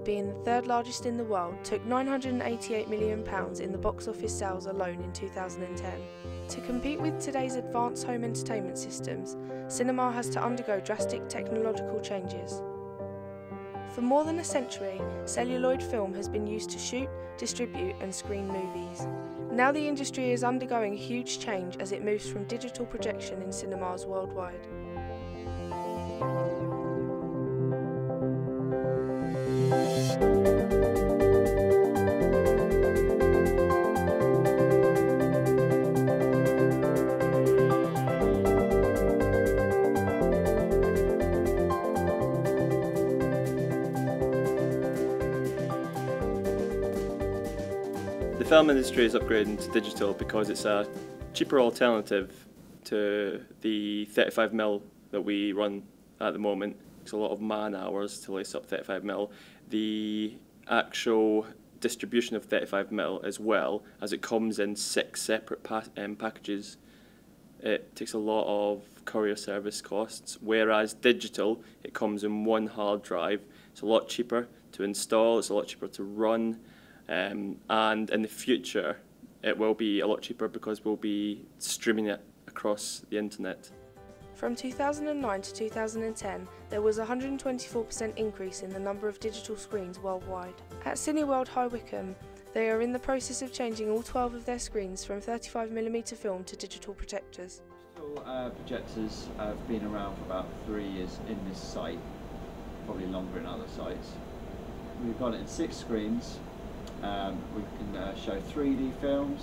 being the third largest in the world, took £988 million in the box office sales alone in 2010. To compete with today's advanced home entertainment systems, cinema has to undergo drastic technological changes. For more than a century, celluloid film has been used to shoot, distribute and screen movies. Now the industry is undergoing a huge change as it moves from digital projection in cinemas worldwide. The film industry is upgrading to digital because it's a cheaper alternative to the 35mm that we run at the moment. It's a lot of man hours to lace up 35mm. The actual distribution of 35mm as well, as it comes in 6 separate packages, it takes a lot of courier service costs, whereas digital, it comes in one hard drive. It's a lot cheaper to install, it's a lot cheaper to run. And in the future it will be a lot cheaper because we'll be streaming it across the internet. From 2009 to 2010, there was a 124% increase in the number of digital screens worldwide. At Cineworld High Wycombe, they are in the process of changing all 12 of their screens from 35mm film to digital projectors. Digital projectors have been around for about 3 years in this site, probably longer in other sites. We've got it in 6 screens. We can show 3D films,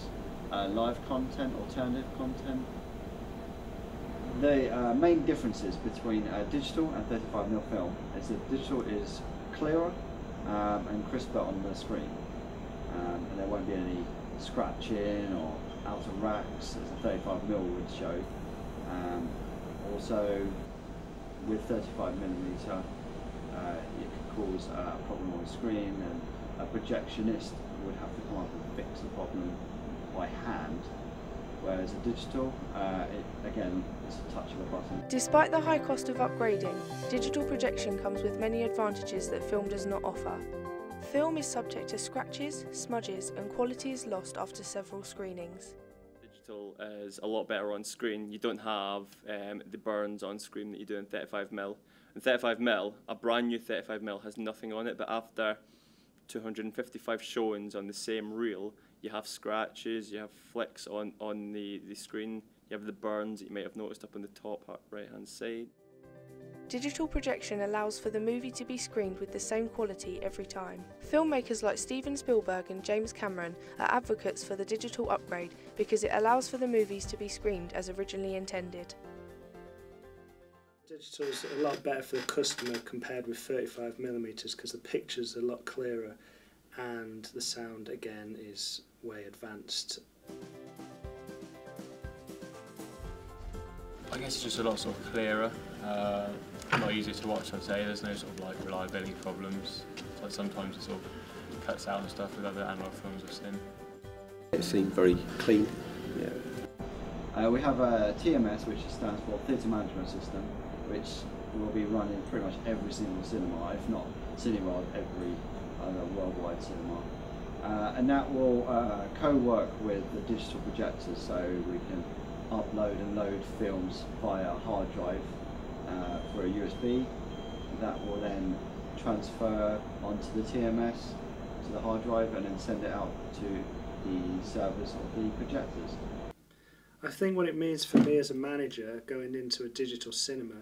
live content, alternative content. The main differences between digital and 35mm film is that digital is clearer and crisper on the screen, and there won't be any scratching or out of racks as a 35mm would show. Also, with 35mm, it could cause a problem on the screen, and a projectionist would have to come up and fix the problem by hand, whereas a digital, again, it's a touch of a button. Despite the high cost of upgrading, digital projection comes with many advantages that film does not offer. Film is subject to scratches, smudges and quality is lost after several screenings. Digital is a lot better on screen. You don't have the burns on screen that you do in 35mm. In 35mm, a brand new 35mm has nothing on it, but after 255 showings on the same reel, you have scratches, you have flicks on the screen, you have the burns that you might have noticed up on the top right hand side. Digital projection allows for the movie to be screened with the same quality every time. Filmmakers like Steven Spielberg and James Cameron are advocates for the digital upgrade because it allows for the movies to be screened as originally intended. Digital is a lot better for the customer compared with 35mm because the picture's a lot clearer and the sound again is way advanced. I guess it's just a lot sort of clearer, a lot easier to watch, I'd say. There's no sort of like reliability problems. Like sometimes it sort of cuts out and stuff with other analog films I've seen. It seemed very clean. Yeah. We have a TMS, which stands for Theatre Management System, which will be run in pretty much every single cinema, if not Cineworld, every other worldwide cinema. And that will co-work with the digital projectors, so we can upload and load films via a hard drive for a USB. That will then transfer onto the TMS to the hard drive and then send it out to the servers of the projectors. I think what it means for me as a manager going into a digital cinema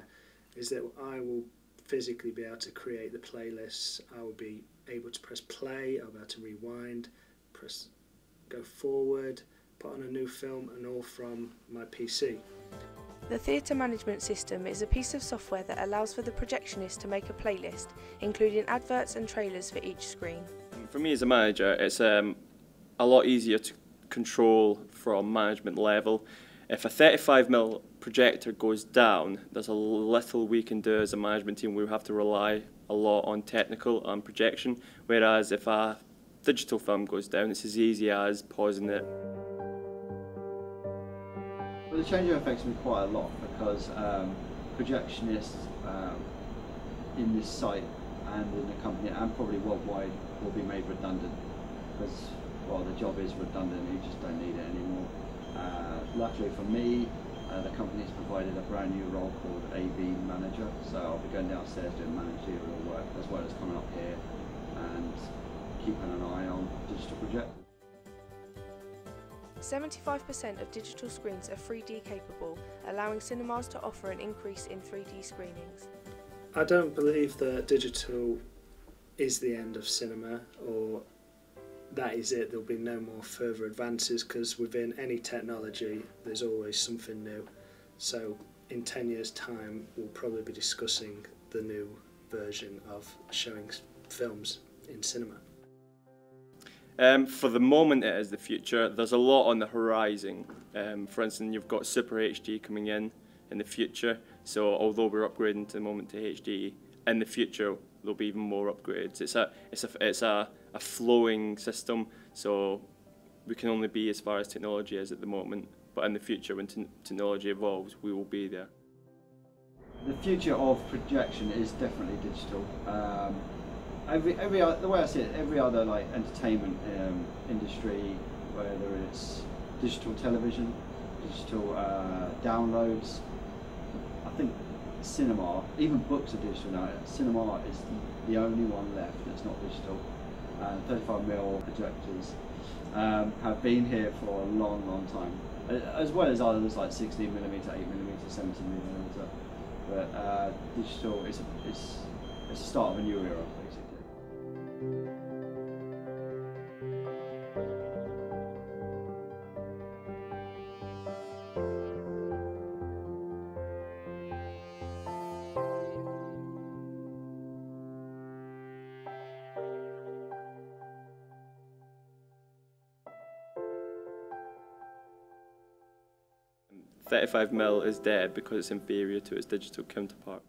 is that I will physically be able to create the playlists, I will be able to press play, I'll be able to rewind, press go forward, put on a new film, and all from my PC. The theatre management system is a piece of software that allows for the projectionist to make a playlist, including adverts and trailers for each screen. For me as a manager, it's a lot easier to control from management level. If a 35mm projector goes down, there's a little we can do as a management team. We have to rely a lot on technical and projection, whereas if a digital film goes down, it's as easy as pausing it. Well, the changeover affects me quite a lot because projectionists in this site and in the company and probably worldwide will be made redundant because, well, the job is redundant, you just don't need it anymore. Luckily for me, the company's provided a brand new role called AV manager, so I'll be going downstairs doing managerial work as well as coming up here and keeping an eye on digital projectors. 75% of digital screens are 3D capable, allowing cinemas to offer an increase in 3D screenings. I don't believe that digital is the end of cinema, or that is it. There'll be no more further advances, because within any technology there's always something new. So in 10 years' time we'll probably be discussing the new version of showing films in cinema. For the moment it is the future. There's a lot on the horizon. For instance, you've got Super HD coming in the future, so although we're upgrading to the moment to HD, in the future there'll be even more upgrades. It's a flowing system, so we can only be as far as technology is at the moment, but in the future when technology evolves we will be there. The future of projection is definitely digital. The way I see it, every other like entertainment industry, whether it's digital television, digital downloads, I think cinema, even books are digital now. Cinema is the only one left that's not digital. 35mm projectors have been here for a long, long time, as well as others like 16mm, 8mm, 17mm. But digital is the start of a new era, basically. 35mm is dead because it's inferior to its digital counterpart.